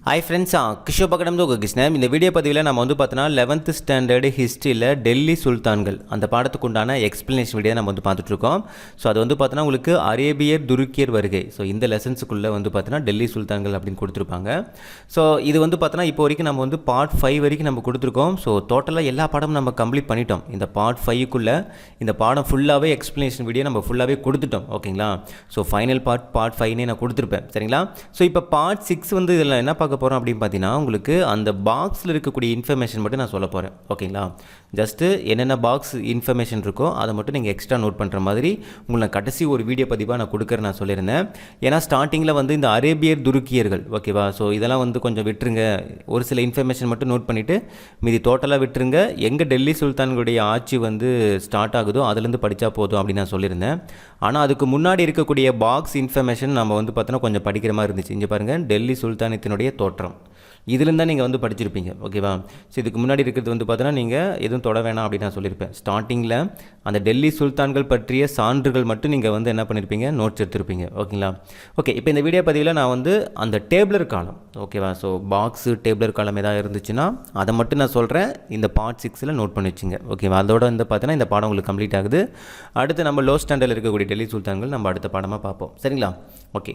Hi friends, Kishore பக்கடம் தான் கிருஷ்ணன். இந்த video பதிவில் நம்ம வந்து பார்த்தோன்னா 11th ஸ்டாண்டர்டு ஹிஸ்ட்ரியில் டெல்லி சுல்தான்கள் அந்த பாடத்துக்கு உண்டான எக்ஸ்ப்ளனேஷன் வீடியோ நம்ம வந்து பார்த்துட்ருக்கோம். ஸோ அது வந்து பார்த்தோன்னா உங்களுக்கு அரேபியர் துருக்கியர் வருகை. ஸோ இந்த லெசன்ஸுக்குள்ளே வந்து பார்த்தோன்னா டெல்லி சுல்தான்கள் அப்படின்னு கொடுத்துருப்பாங்க. ஸோ இது வந்து பார்த்தோன்னா இப்போ வரைக்கும் நம்ம வந்து பார்ட் 5 வரைக்கும் நம்ம கொடுத்துருக்கோம். ஸோ டோட்டலாக எல்லா பாடமும் நம்ம கம்ப்ளீட் பண்ணிட்டோம். இந்த பார்ட் 5க்குள்ளே இந்த பாடம் ஃபுல்லாகவே எக்ஸ்ப்ளனேஷன் வீடியோ நம்ம ஃபுல்லாகவே கொடுத்துட்டோம். ஓகேங்களா? ஸோ ஃபைனல் பார்ட் 5 நான் கொடுத்துருப்பேன். சரிங்களா? ஸோ இப்போ பார்ட் 6 வந்து இதில் என்ன பார்க்க போகிறோம் அப்படின்னு பார்த்தீங்கன்னா, உங்களுக்கு அந்த பாக்ஸில் இருக்கக்கூடிய இன்ஃபர்மேஷன் மட்டும் நான் சொல்ல போகிறேன். ஓகேங்களா? ஜஸ்ட்டு என்னென்ன பாக்ஸ் இன்ஃபர்மேஷன் இருக்கோ அதை மட்டும் நீங்கள் எக்ஸ்ட்ரா நோட் பண்ணுற மாதிரி உங்களுக்கு கடைசி ஒரு வீடியோ பதிவாக நான் கொடுக்குறேன் நான் சொல்லியிருந்தேன். ஏன்னா ஸ்டார்டிங்கில் வந்து இந்த அரேபியர் துருக்கியர்கள், ஓகேவா? ஸோ இதெல்லாம் வந்து கொஞ்சம் விட்டுருங்க, ஒரு சில இன்ஃபர்மேஷன் மட்டும் நோட் பண்ணிவிட்டு மீதி டோட்டலாக விட்டுருங்க. எங்கே டெல்லி சுல்தான்களுடைய ஆட்சி வந்து ஸ்டார்ட் ஆகுதோ அதுலேருந்து படித்தா போதும் அப்படின்னு நான் சொல்லியிருந்தேன். ஆனால் அதுக்கு முன்னாடி இருக்கக்கூடிய பாக்ஸ் இன்ஃபர்மேஷன் நம்ம வந்து பார்த்தோன்னா கொஞ்சம் படிக்கிற மாதிரி இருந்துச்சு. இங்கே பாருங்கள், டெல்லி சுல்தானத்தினுடைய தோற்றம் இதுலேருந்து தான் நீங்கள் வந்து படிச்சிருப்பீங்க. ஓகேவா? ஸோ இதுக்கு முன்னாடி இருக்கிறது வந்து பார்த்தோன்னா நீங்கள் எதுவும் தொட வேணாம் அப்படின்னு நான் சொல்லியிருப்பேன். ஸ்டார்டிங்கில் அந்த டெல்லி சுல்தான்கள் பற்றிய சான்றுகள் மட்டும் நீங்கள் வந்து என்ன பண்ணியிருப்பீங்க, நோட்ஸ் எடுத்திருப்பீங்க. ஓகேங்களா? ஓகே, இப்போ இந்த வீடியோ பதிவில் நான் வந்து அந்த டேபிளர் காலம், ஓகேவா? ஸோ பாக்ஸு டேபிளர் காலம் எதாவது இருந்துச்சுன்னா அதை மட்டும் நான் சொல்கிறேன். இந்த பார்ட் 6 நோட் பண்ணி வச்சுங்க. ஓகேவா? அதோட வந்து பார்த்தோன்னா இந்த பாடம் உங்களுக்கு கம்ப்ளீட் ஆகுது. அடுத்து நம்ம லோ ஸ்டாண்டர்டில் இருக்கக்கூடிய டெல்லி சுல்தான்கள் நம்ம அடுத்த பாடமாக பார்ப்போம். சரிங்களா? ஓகே,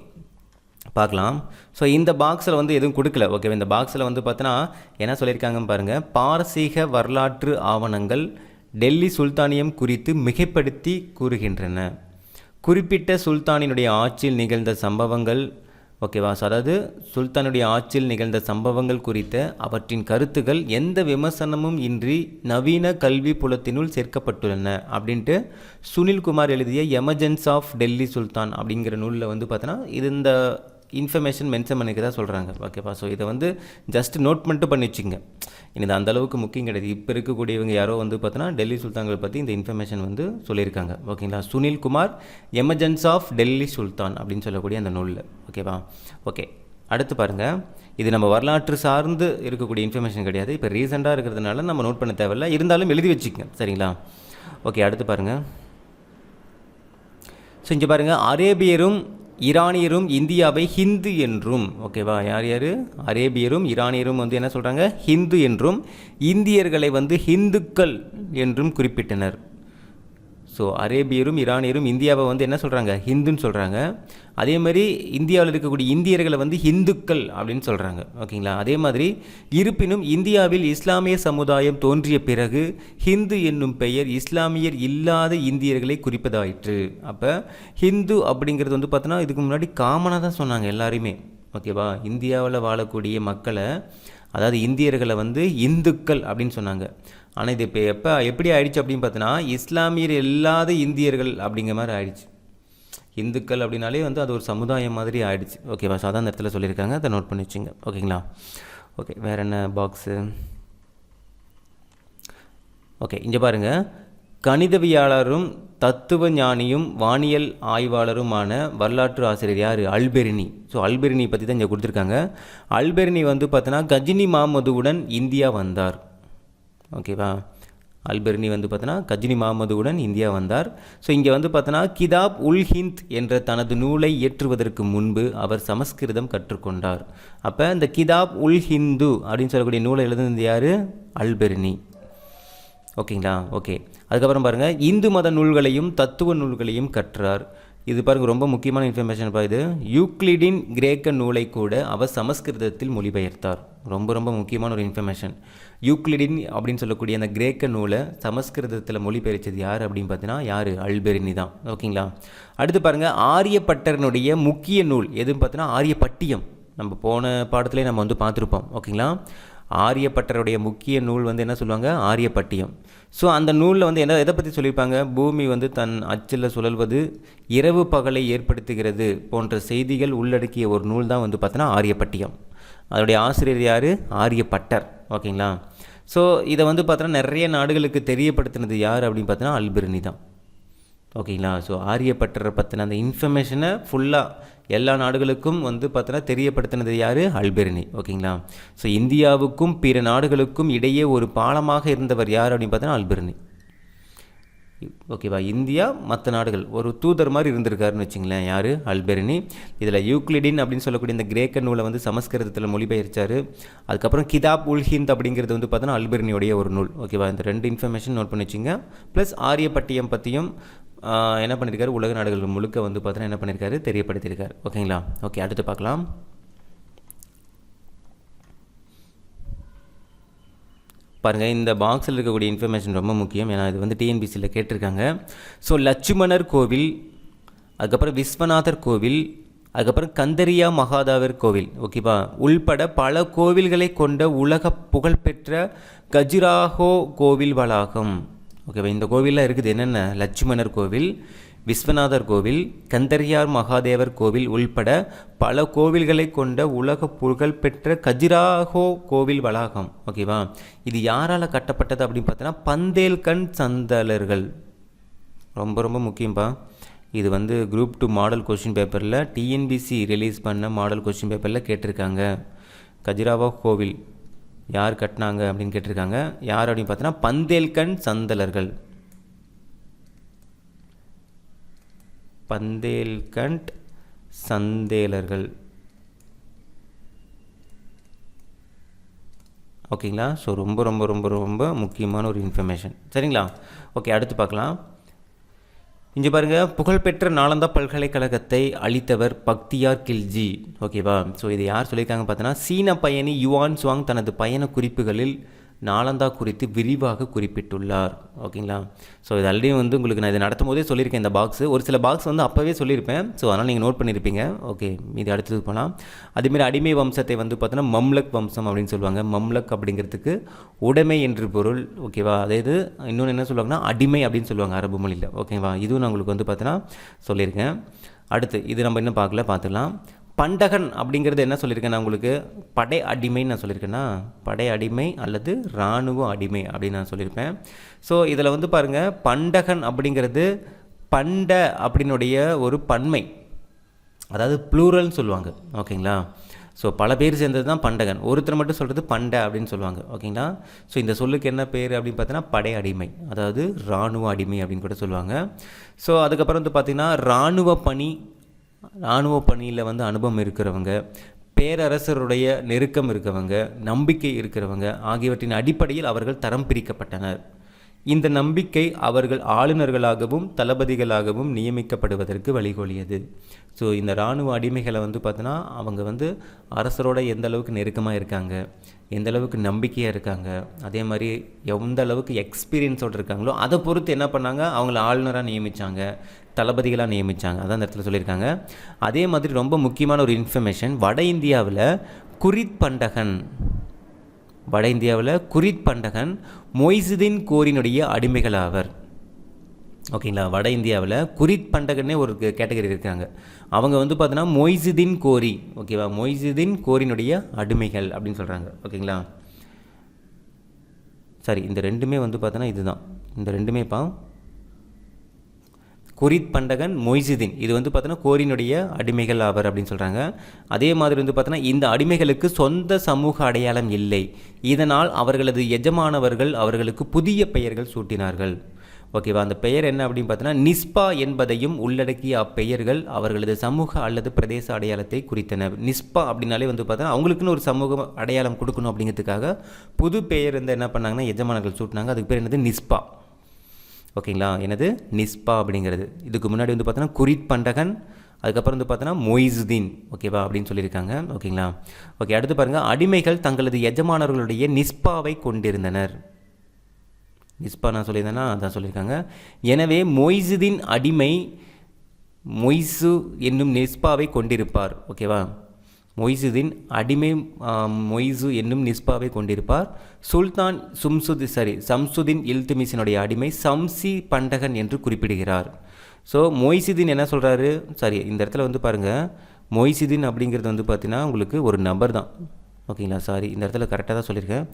பார்க்கலாம். ஸோ இந்த பாக்ஸில் வந்து எதுவும் கொடுக்கல. ஓகே, இந்த பாக்ஸில் வந்து பார்த்தோன்னா என்ன சொல்லியிருக்காங்கன்னு பாருங்கள். பாரசீக வரலாற்று ஆவணங்கள் டெல்லி சுல்தானியம் குறித்து மிகைப்படுத்தி கூறுகின்றன. குறிப்பிட்ட சுல்தானினுடைய ஆட்சியில் நிகழ்ந்த சம்பவங்கள், ஓகேவா? ஸோ அதாவது சுல்தானுடைய ஆட்சியில் நிகழ்ந்த சம்பவங்கள் குறித்த அவற்றின் கருத்துக்கள் எந்த விமர்சனமும் இன்றி நவீன கல்வி புலத்தினுள் சேர்க்கப்பட்டுள்ளன அப்படின்ட்டு சுனில்குமார் எழுதிய எமர்ஜென்ஸ் ஆஃப் டெல்லி சுல்தான் அப்படிங்கிற நூலில் வந்து பார்த்தோன்னா இது இந்த இன்ஃபர்மேஷன் மென்ஷன் பண்ணிக்க தான் சொல்கிறாங்க. ஓகேவா? ஸோ இதை வந்து ஜஸ்ட் நோட் மட்டும் பண்ணி வச்சுங்க. இது அந்தளவுக்கு முக்கியம் கிடையாது. இப்போ இருக்கக்கூடியவங்க யாரோ வந்து பார்த்தோன்னா டெல்லி சுல்தான்களை பற்றி இந்த இன்ஃபர்மேஷன் வந்து சொல்லியிருக்காங்க. ஓகேங்களா? சுனில்குமார் எமர்ஜென்ஸ் ஆஃப் டெல்லி சுல்தான் அப்படின்னு சொல்லக்கூடிய அந்த நூலில். ஓகேவா? ஓகே, அடுத்து பாருங்கள். இது நம்ம வரலாற்று சார்ந்து இருக்கக்கூடிய இன்ஃபர்மேஷன் கிடையாது. இப்போ ரீசெண்டாக இருக்கிறதுனால நம்ம நோட் பண்ண தேவையில்லை, இருந்தாலும் எழுதி வச்சுக்கங்க. சரிங்களா? ஓகே, அடுத்து பாருங்கள். ஸோ இங்கே பாருங்கள், அரேபியரும் ஈரானியரும் இந்தியாவை ஹிந்து என்றும், ஓகேவா? யார் யார்? அரேபியரும் ஈரானியரும் வந்து என்ன சொல்கிறாங்க, ஹிந்து என்றும் இந்தியர்களை வந்து ஹிந்துக்கள் என்றும் குறிப்பிட்டனர். ஸோ அரேபியரும் ஈரானியரும் இந்தியாவை வந்து என்ன சொல்கிறாங்க, ஹிந்துன்னு சொல்கிறாங்க. அதே மாதிரி இந்தியாவில் இருக்கக்கூடிய இந்தியர்களை வந்து ஹிந்துக்கள் அப்படின்னு சொல்கிறாங்க. ஓகேங்களா? அதே மாதிரி இருப்பினும் இந்தியாவில் இஸ்லாமிய சமுதாயம் தோன்றிய பிறகு ஹிந்து என்னும் பெயர் இஸ்லாமியர் இல்லாத இந்தியர்களை குறிப்பதாயிற்று. அப்போ ஹிந்து அப்படிங்கிறது வந்து பார்த்தோன்னா இதுக்கு முன்னாடி காமனாக தான் சொன்னாங்க எல்லாருமே. ஓகேவா? இந்தியாவில் வாழக்கூடிய மக்களை, அதாவது இந்தியர்களை வந்து இந்துக்கள் அப்படின்னு சொன்னாங்க. ஆனால் இது இப்போ எப்படி ஆயிடுச்சு அப்படின்னு பார்த்தோன்னா இஸ்லாமியர் இல்லாத இந்தியர்கள் அப்படிங்கிற மாதிரி ஆயிடுச்சு. இந்துக்கள் அப்படின்னாலே வந்து அது ஒரு சமுதாயம் மாதிரி ஆயிடுச்சு. ஓகேவா? ஸோ அதான் அந்த இடத்துல சொல்லியிருக்காங்க, அதை நோட் பண்ணி வச்சுங்க. ஓகேங்களா? ஓகே, வேறு என்ன பாக்ஸு? ஓகே, இங்கே பாருங்கள். கணிதவியாளரும் தத்துவ ஞானியும் வானியல் ஆய்வாளருமான வரலாற்று ஆசிரியர் யார்? அல்பெர்னி. ஸோ அல்பெர்னி பற்றி தான் இங்கே கொடுத்துருக்காங்க. அல்பெர்னி வந்து பார்த்தோன்னா கஜினி மாமதுவுடன் இந்தியா வந்தார். ஓகேவா? அல்பெர்னி வந்து பார்த்தோன்னா கஜினி மாமதுவுடன் இந்தியா வந்தார். ஸோ இங்கே வந்து பார்த்தோன்னா கிதாப் உல் ஹிந்த் என்ற தனது நூலை இயற்றுவதற்கு முன்பு அவர் சமஸ்கிருதம் கற்றுக்கொண்டார். அப்போ இந்த கிதாப் உல் ஹிந்து அப்படின்னு சொல்லக்கூடிய நூலை எழுதுனது யார்? அல்பெர்னி. ஓகேங்களா? ஓகே, அதுக்கப்புறம் பாருங்கள், இந்து மத நூல்களையும் தத்துவ நூல்களையும் கற்றார். இது பாருங்கள், ரொம்ப முக்கியமான இன்ஃபர்மேஷன் இது. யூக்ளிடின் கிரேக்க நூலை கூட அவர் சமஸ்கிருதத்தில் மொழிபெயர்த்தார். ரொம்ப ரொம்ப முக்கியமான ஒரு இன்ஃபர்மேஷன். யூக்ளிடின் அப்படின்னு சொல்லக்கூடிய அந்த கிரேக்க நூலை சமஸ்கிருதத்தில் மொழிபெயர்த்தது யார் அப்படின்னு பார்த்தீங்கன்னா யார்? அல்பெர்னி தான். ஓகேங்களா? அடுத்து பாருங்கள், ஆரியப்பட்டரனுடைய முக்கிய நூல் எதுன்னு பார்த்தீங்கன்னா ஆரியப்பட்டியம். நம்ம போன பாடத்துலேயே நம்ம வந்து பார்த்துருப்போம். ஓகேங்களா? ஆரியப்பட்டருடைய முக்கிய நூல் வந்து என்ன சொல்லுவாங்க? ஆரியப்பட்டியம். ஸோ அந்த நூலில் வந்து என்ன எதை பற்றி சொல்லியிருப்பாங்க? பூமி வந்து தன் அச்சில் சுழல்வது இரவு பகலை ஏற்படுத்துகிறது போன்ற செய்திகள் உள்ளடக்கிய ஒரு நூல் தான் வந்து பார்த்தோன்னா ஆரியப்பட்டியம். அதோடைய ஆசிரியர் யார்? ஆரியப்பட்டர். ஓகேங்களா? ஸோ இதை வந்து பார்த்தோன்னா நிறைய நாடுகளுக்கு தெரியப்படுத்தினது யார் அப்படின்னு பார்த்தோன்னா அல்பெர்னி தான். ஓகேங்களா? ஸோ ஆரியப்பட்டரை பற்றின அந்த இன்ஃபர்மேஷனை ஃபுல்லாக எல்லா நாடுகளுக்கும் வந்து பார்த்தோன்னா தெரியப்படுத்தினது யார்? அல்பெர்னி. ஓகேங்களா? ஸோ இந்தியாவுக்கும் பிற நாடுகளுக்கும் இடையே ஒரு பாலமாக இருந்தவர் யார் அப்படின்னு பார்த்தோன்னா அல்பெர்னி. ஓகேவா, இந்தியா மற்ற நாடுகள் ஒரு தூதர் மாதிரி இருந்திருக்காருன்னு வச்சுங்களேன். யார்? அல்பெர்னி. இதில் யூக்ளிடின் அப்படின்னு சொல்லக்கூடிய இந்த கிரேக்க நூலை வந்து சமஸ்கிருதத்தில் மொழிபெயர்த்தார். அதுக்கப்புறம் கிதாப் உல் ஹிந்த் அப்படிங்கிறது வந்து பார்த்தோன்னா அல்பெர்னியோடைய ஒரு நூல். ஓகேவா, இந்த 2 இன்ஃபர்மேஷன் நோட் பண்ணி வச்சுங்க. ப்ளஸ் ஆரியப்பட்டியம் பற்றியும் என்ன பண்ணியிருக்காரு, உலக நாடுகள் முழுக்க வந்து பார்த்தோன்னா என்ன பண்ணியிருக்காரு, தெரியப்படுத்தியிருக்காரு. ஓகேங்களா. ஓகே, அடுத்து பார்க்கலாம். பாருங்கள், இந்த பாக்ஸில் இருக்கக்கூடிய இன்ஃபர்மேஷன் ரொம்ப முக்கியம். ஏன்னா இது வந்து டிஎன்பிசியில் கேட்டிருக்காங்க. ஸோ லட்சுமணர் கோவில், அதுக்கப்புறம் விஸ்வநாதர் கோவில், அதுக்கப்புறம் கந்தரியா மகாதேவர் கோவில், ஓகேவா, உள்பட பல கோவில்களை கொண்ட உலக புகழ்பெற்ற கஜுராஹோ கோவில் வளாகம். ஓகேவா, இந்த கோவிலில் இருக்குது என்னென்ன? லட்சுமணர் கோவில், விஸ்வநாதர் கோவில், கந்தரியார் மகாதேவர் கோவில் உள்பட பல கோவில்களை கொண்ட உலக புகழ்பெற்ற கஜுராஹோ கோவில் வளாகம். ஓகேவா, இது யாரால் கட்டப்பட்டது அப்படின்னு பார்த்தோன்னா பந்தேல்கண்ட் சந்தலர்கள். ரொம்ப ரொம்ப முக்கியம்பா. இது வந்து குரூப் 2 மாடல் கொஸ்டின் பேப்பரில் டிஎன்பிசி ரிலீஸ் பண்ண மாடல் கொஸ்டின் பேப்பரில் கேட்டிருக்காங்க. கஜுராஹோ கோவில் யார் கட்டினாங்க அப்படின்னு கேட்டிருக்காங்க. யார் அப்படின்னு பார்த்தோன்னா பந்தேல்கண்ட் சந்தலர்கள். பந்தேல்கண்ட் சந்தேலர்கள். ஓகேங்களா. ஸோ ரொம்ப ரொம்ப ரொம்ப ரொம்ப முக்கியமான ஒரு இன்ஃபர்மேஷன். சரிங்களா. ஓகே, அடுத்து பார்க்கலாம். இங்கே பாருங்கள், புகழ்பெற்ற நாலந்தா பல்கலைக்கழகத்தை அளித்தவர் பக்தியார் கில்ஜி. ஓகேவா. ஸோ இது யார் சொல்லியிருக்காங்க பார்த்தோன்னா சீன பயணி யுவான் சுவாங் தனது பயண குறிப்புகளில் நாலந்தா குறித்து விரிவாக குறிப்பிட்டுள்ளார். ஓகேங்களா. ஸோ இது ஆல்ரெடி வந்து உங்களுக்கு நான் இதை நடத்தும் போதே சொல்லியிருக்கேன். இந்த பாக்ஸ் ஒரு சில பாக்ஸ் வந்து அப்போவே சொல்லியிருப்பேன். ஸோ அதனால் நீங்கள் நோட் பண்ணியிருப்பீங்க. ஓகே, இது அடுத்தது போகலாம். அதேமாதிரி அடிமை வம்சத்தை வந்து பார்த்தோன்னா மம்லக் வம்சம் அப்படின்னு சொல்லுவாங்க. மம்லக் அப்படிங்கிறதுக்கு உடைமை என்று பொருள். ஓகேவா. அதாவது இன்னொன்று என்ன சொல்லுவாங்கன்னா அடிமை அப்படின்னு சொல்லுவாங்க அரபு மொழியில். ஓகேவா, இதுவும் நான் உங்களுக்கு வந்து பார்த்தோன்னா சொல்லியிருக்கேன். அடுத்து இது நம்ம இன்னும் பார்த்துக்கலாம். பண்டகன் அப்படிங்கிறது என்ன சொல்லியிருக்கேன் நான் உங்களுக்கு? படை அடிமைன்னு நான் சொல்லியிருக்கேன்னா படை அடிமை அல்லது இராணுவ அடிமை அப்படின்னு நான் சொல்லியிருப்பேன். ஸோ இதில் வந்து பாருங்கள், பண்டகன் அப்படிங்கிறது பண்ட அப்படின்னுடைய ஒரு பன்மை, அதாவது ப்ளூரல்னு சொல்லுவாங்க. ஓகேங்களா. ஸோ பல பேர் சேர்ந்தது தான் பண்டகன். ஒருத்தர் மட்டும் சொல்கிறது பண்ட அப்படின்னு சொல்லுவாங்க. ஓகேங்களா. ஸோ இந்த சொல்லுக்கு என்ன பேர் அப்படின்னு பார்த்தீங்கன்னா படை அடிமை, அதாவது இராணுவ அடிமை அப்படின்னு கூட சொல்லுவாங்க. ஸோ அதுக்கப்புறம் வந்து பார்த்திங்கன்னா இராணுவ பணியில் வந்து அனுபவம் இருக்கிறவங்க, பேரரசருடைய நெருக்கம் இருக்கவங்க, நம்பிக்கை இருக்கிறவங்க ஆகியவற்றின் அடிப்படையில் அவர்கள் தரம் பிரிக்கப்பட்டனர். இந்த நம்பிக்கை அவர்கள் ஆளுநர்களாகவும் தளபதிகளாகவும் நியமிக்கப்படுவதற்கு வழிகோலியது. ஸோ இந்த இராணுவ அடிமைகளை வந்து பார்த்தோன்னா அவங்க வந்து அரசரோட எந்த அளவுக்கு நெருக்கமாக இருக்காங்க, எந்த அளவுக்கு நம்பிக்கையாக இருக்காங்க, அதே மாதிரி எந்த அளவுக்கு எக்ஸ்பீரியன்ஸோடு இருக்காங்களோ அதை பொறுத்து என்ன பண்ணாங்க, அவங்கள ஆளுநராக நியமித்தாங்க, தளபதிகளாக நியமித்தாங்க. அதான் இந்த இடத்துல சொல்லியிருக்காங்க. அதே மாதிரி ரொம்ப முக்கியமான ஒரு இன்ஃபர்மேஷன், வட இந்தியாவில் குரித் பண்டகன் மொய்சுதீன் கோரினுடைய அடிமைகள் ஆவர். ஓகேங்களா. வட இந்தியாவில் குரித் பண்டகன்னே ஒரு கேட்டகரி இருக்காங்க. அவங்க வந்து பார்த்தோன்னா மொய்சுதீன் கோரி. ஓகேவா, மொய்சுதீன் கோரினுடைய அடிமைகள் அப்படின்னு சொல்கிறாங்க. ஓகேங்களா. சரி, இந்த ரெண்டுமே வந்து பார்த்தோன்னா இதுதான், இந்த ரெண்டுமே குரித் பண்டகன் மொய்சுதீன் இது வந்து பார்த்தோன்னா கோரினுடைய அடிமைகள் ஆவர் அப்படின்னு சொல்கிறாங்க. அதே மாதிரி வந்து பார்த்தோன்னா இந்த அடிமைகளுக்கு சொந்த சமூக அடையாளம் இல்லை. இதனால் அவர்களது எஜமானவர்கள் அவர்களுக்கு புதிய பெயர்கள் சூட்டினார்கள். ஓகேவா. அந்த பெயர் என்ன அப்படின்னு பார்த்தோன்னா நிஸ்பா என்பதையும் உள்ளடக்கிய அப்பெயர்கள் அவர்களது சமூக அல்லது பிரதேச அடையாளத்தை குறித்தன. நிஸ்பா அப்படின்னாலே வந்து பார்த்தோன்னா அவங்களுக்குன்னு ஒரு சமூக அடையாளம் கொடுக்கணும் அப்படிங்கிறதுக்காக புது பெயர் வந்து என்ன பண்ணாங்கன்னா எஜமானர்கள் சூட்டினாங்க. அதுக்கு பேர் என்னது? நிஸ்பா. ஓகேங்களா. என்னது? நிஸ்பா அப்படிங்கிறது. இதுக்கு முன்னாடி வந்து பார்த்தோன்னா குரித் பண்டகன், அதுக்கப்புறம் வந்து பார்த்தோன்னா மொய்சுதீன். ஓகேவா அப்படின்னு சொல்லியிருக்காங்க. ஓகேங்களா. ஓகே, அடுத்து பாருங்கள், அடிமைகள் தங்களது எஜமானர்களுடைய நிஸ்பாவை கொண்டிருந்தனர். நிஸ்பா நான் சொல்லியிருந்தேன்னா அதான் சொல்லியிருக்காங்க. எனவே மொய்சுதீன் அடிமை மொய்சு என்னும் நிஸ்பாவை கொண்டிருப்பார். ஓகேவா. மொய்சுதீன் அடிமை மொய்சு என்னும் நிஸ்பாவை கொண்டிருப்பார். சுல்தான் சம்சுதீன் இல்துமிஷினுடைய அடிமை சம்சி பண்டகன் என்று குறிப்பிடுகிறார். ஸோ மொய்சுதீன் என்ன சொல்கிறாரு? இந்த இடத்துல வந்து பாருங்கள், மொய்சுதீன் அப்படிங்கிறது வந்து பார்த்தீங்கன்னா உங்களுக்கு ஒரு நபர் தான். ஓகேங்களா. இந்த இடத்துல கரெக்டாக தான் சொல்லியிருக்கேன்.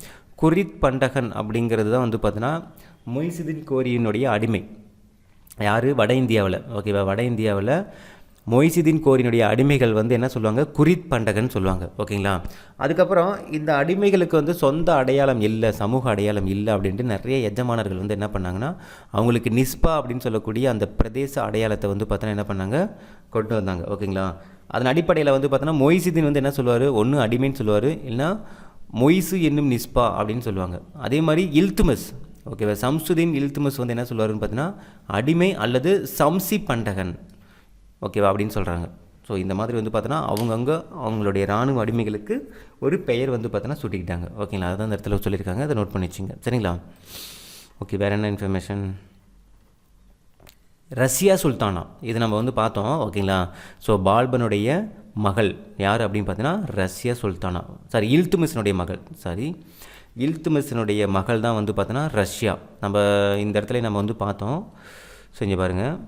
குரித் பண்டகன் அப்படிங்கிறது தான் வந்து பார்த்தீங்கன்னா மொய்சுதீன் கோரியினுடைய அடிமை. யார்? வட இந்தியாவில். ஓகேவா. வட இந்தியாவில் மொய்சிதீன் கோரினுடைய அடிமைகள் வந்து என்ன சொல்லுவாங்க, குரித் பண்டகன் சொல்லுவாங்க. ஓகேங்களா. அதுக்கப்புறம் இந்த அடிமைகளுக்கு வந்து சொந்த அடையாளம் இல்லை, சமூக அடையாளம் இல்லை அப்படின்ட்டு நிறைய எஜமானர்கள் வந்து என்ன பண்ணாங்கன்னா அவங்களுக்கு நிஸ்பா அப்படின்னு சொல்லக்கூடிய அந்த பிரதேச அடையாளத்தை வந்து பார்த்தோன்னா என்ன பண்ணாங்க, கொண்டு வந்தாங்க. ஓகேங்களா. அதன் அடிப்படையில் வந்து பார்த்தோன்னா மொய்சிதீன் வந்து என்ன சொல்லுவார், ஒன்று அடிமைன்னு சொல்லுவார், இல்லைனா மொய்சு என்னும் நிஸ்பா அப்படின்னு சொல்லுவாங்க. அதே மாதிரி இல்துமஸ், ஓகேவா, சம்சுதீன் இல்துமஸ் வந்து என்ன சொல்லுவாருன்னு பார்த்தீங்கன்னா அடிமை அல்லது சம்சி பண்டகன், ஓகேவா அப்படின்னு சொல்கிறாங்க. ஸோ இந்த மாதிரி வந்து பார்த்தோன்னா அவங்கவுங்க அவங்களுடைய இராணுவ அடிமைகளுக்கு ஒரு பெயர் வந்து பார்த்தோன்னா சுட்டிக்கிட்டாங்க. ஓகேங்களா. அதுதான் அந்த இடத்துல சொல்லியிருக்காங்க, அதை நோட் பண்ணி வச்சுங்க. சரிங்களா. ஓகே, வேறு என்ன இன்ஃபர்மேஷன். ரஷ்யா சுல்தானா, இது நம்ம வந்து பார்த்தோம். ஓகேங்களா. ஸோ பால்பனுடைய மகள் யார் அப்படின்னு பார்த்தீங்கன்னா ரஷ்யா சுல்தானா, இல்துமிஸினுடைய மகள், இல்துமிஸினுடைய மகள் தான் வந்து பார்த்தோன்னா ரஷ்யா. நம்ம இந்த இடத்துல நம்ம வந்து பார்த்தோம். செஞ்சு பாருங்கள்,